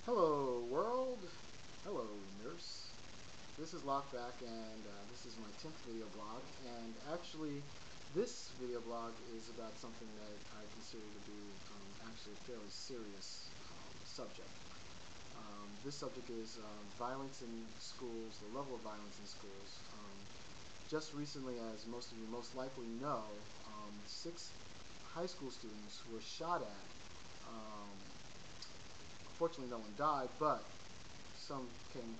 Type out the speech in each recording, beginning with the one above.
Hello world, hello nurse. This is Lockback and this is my 10th video blog, and actually this video blog is about something that I consider to be actually a fairly serious subject. This subject is violence in schools, the level of violence in schools. Just recently, as most of you most likely know, 6 high school students were shot at. Fortunately, no one died, but some came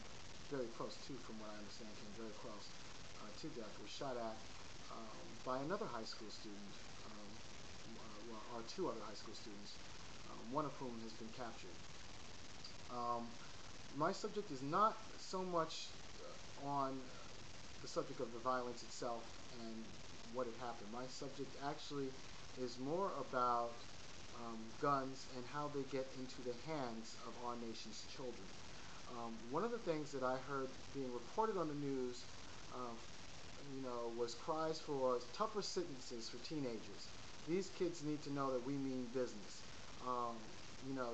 very close too, from what I understand, came very close to death. Was shot at by another high school student, or 2 other high school students, one of whom has been captured. My subject is not so much on the subject of the violence itself and what had happened. My subject actually is more about guns and how they get into the hands of our nation's children. One of the things that I heard being reported on the news, was cries for tougher sentences for teenagers. These kids need to know that we mean business.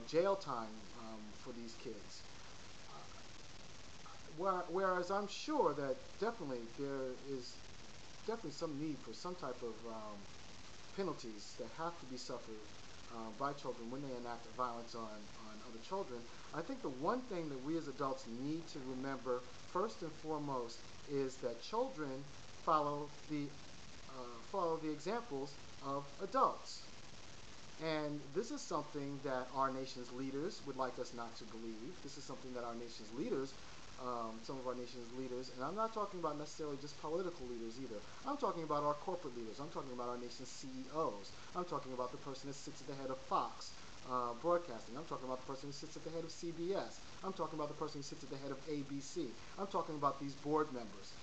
Jail time for these kids. Whereas I'm sure that definitely there is some need for some type of penalties that have to be suffered by children when they enact violence on other children. I think the one thing that we as adults need to remember first and foremost is that children follow the examples of adults. And this is something that our nation's leaders would like us not to believe. This is something that our nation's leaders, some of our nation's leaders, and I'm not talking about necessarily just political leaders either. I'm talking about our corporate leaders. I'm talking about our nation's CEOs. I'm talking about the person that sits at the head of Fox Broadcasting. I'm talking about the person who sits at the head of CBS. I'm talking about the person who sits at the head of ABC. I'm talking about these board members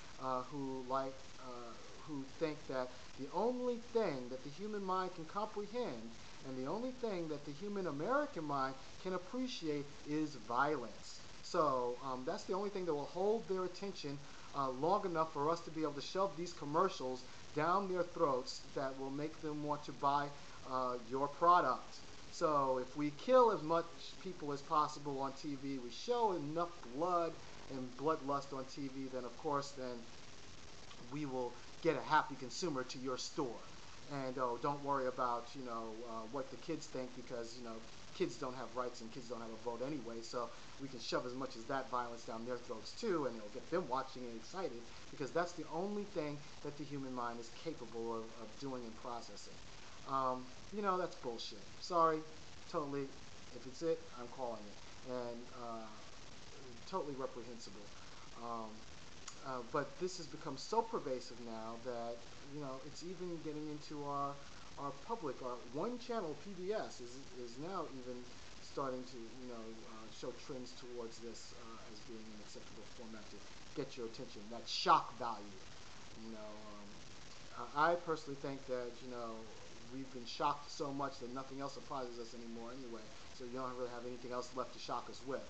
who think that the only thing that the human mind can comprehend and the only thing that the human American mind can appreciate is violence. So that's the only thing that will hold their attention long enough for us to be able to shove these commercials down their throats that will make them want to buy your product. So if we kill as much people as possible on TV, we show enough blood and bloodlust on TV, then of course we will get a happy consumer to your store. And don't worry about what the kids think, because kids don't have rights and kids don't have a vote anyway, so we can shove as much as that violence down their throats too, and it'll get them watching and excited, because that's the only thing that the human mind is capable of doing and processing. That's bullshit. Sorry, totally. If it's it, I'm calling it, and totally reprehensible. But this has become so pervasive now that it's even getting into our public. Our one channel PBS is now even starting to show trends towards this as being an acceptable format to get your attention. That shock value. I personally think that we've been shocked so much that nothing else surprises us anymore anyway. So you don't really have anything else left to shock us with.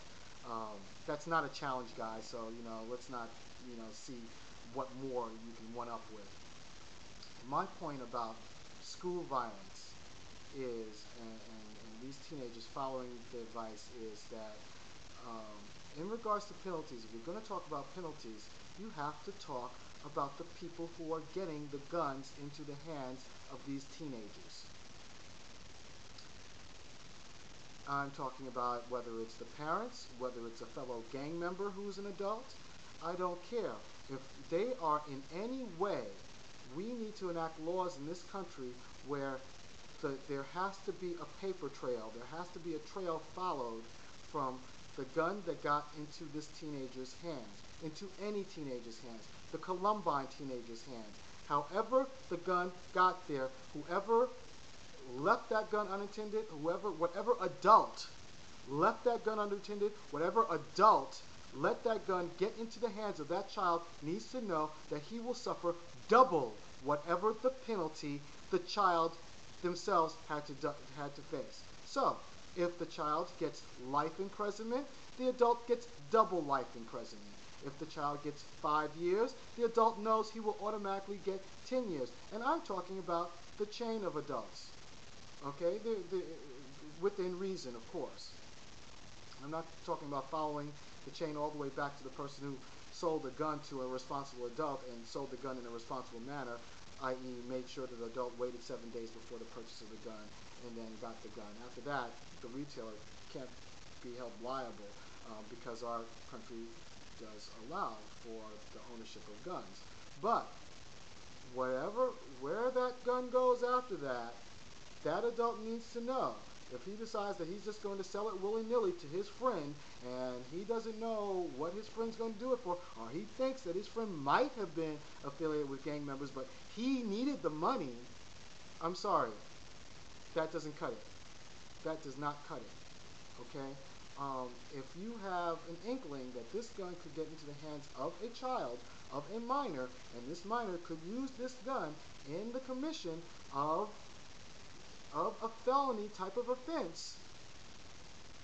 That's not a challenge, guys. So let's not see what more you can one up with. My point about school violence is, and these teenagers following the advice, is that in regards to penalties, if you're going to talk about penalties, you have to talk about the people who are getting the guns into the hands of these teenagers. I'm talking about whether it's the parents, whether it's a fellow gang member who's an adult. I don't care. If they are in any way, we need to enact laws in this country where there has to be a paper trail. There has to be a trail followed from the gun that got into this teenager's hands, into any teenager's hands, the Columbine teenager's hands. However the gun got there, whoever left that gun unattended, whatever adult left that gun unattended, whatever adult let that gun get into the hands of that child needs to know that he will suffer double whatever the penalty the child themselves had to face. So, if the child gets life imprisonment, the adult gets double life imprisonment. If the child gets 5 years, the adult knows he will automatically get 10 years. And I'm talking about the chain of adults. Okay? Within reason, of course. I'm not talking about following the chain all the way back to the person who sold the gun to a responsible adult and sold the gun in a responsible manner, i.e. made sure that the adult waited 7 days before the purchase of the gun and then got the gun. After that, the retailer can't be held liable because our country does allow for the ownership of guns. But where that gun goes after that, that adult needs to know. If he decides that he's just going to sell it willy-nilly to his friend and he doesn't know what his friend's going to do it for, or he thinks that his friend might have been affiliated with gang members but he needed the money, I'm sorry, that doesn't cut it. That does not cut it, okay? If you have an inkling that this gun could get into the hands of a child, of a minor, and this minor could use this gun in the commission of a felony type of offense,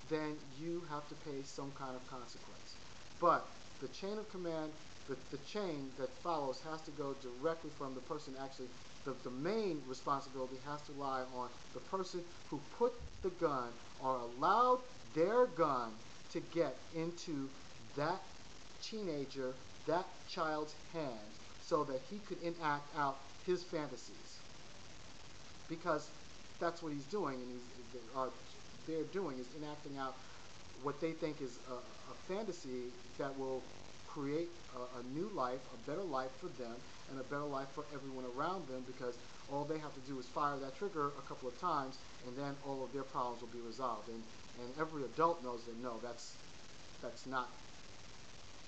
then you have to pay some kind of consequence. But the chain of command, the chain that follows has to go directly from the person actually, the main responsibility has to lie on the person who put the gun or allowed their gun to get into that teenager, that child's hands, so that he could enact out his fantasies. Because that's what he's doing, and they're doing is enacting out what they think is a fantasy that will create a new life, a better life for them, and a better life for everyone around them, because all they have to do is fire that trigger a couple of times, and then all of their problems will be resolved. And every adult knows that no, that's not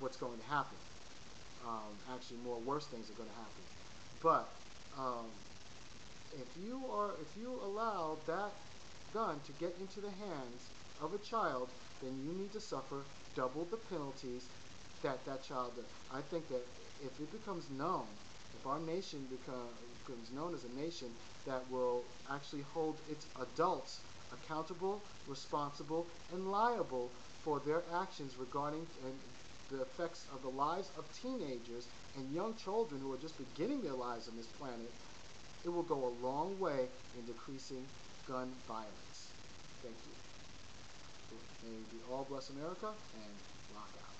what's going to happen. Actually, more worse things are going to happen. But if you allow that gun to get into the hands of a child, then you need to suffer double the penalties that child did. I think that if it becomes known, if our nation becomes known as a nation that will actually hold its adults accountable, responsible, and liable for their actions regarding the effects of the lives of teenagers and young children who are just beginning their lives on this planet, it will go a long way in decreasing gun violence. Thank you. May we all bless America, and rock out.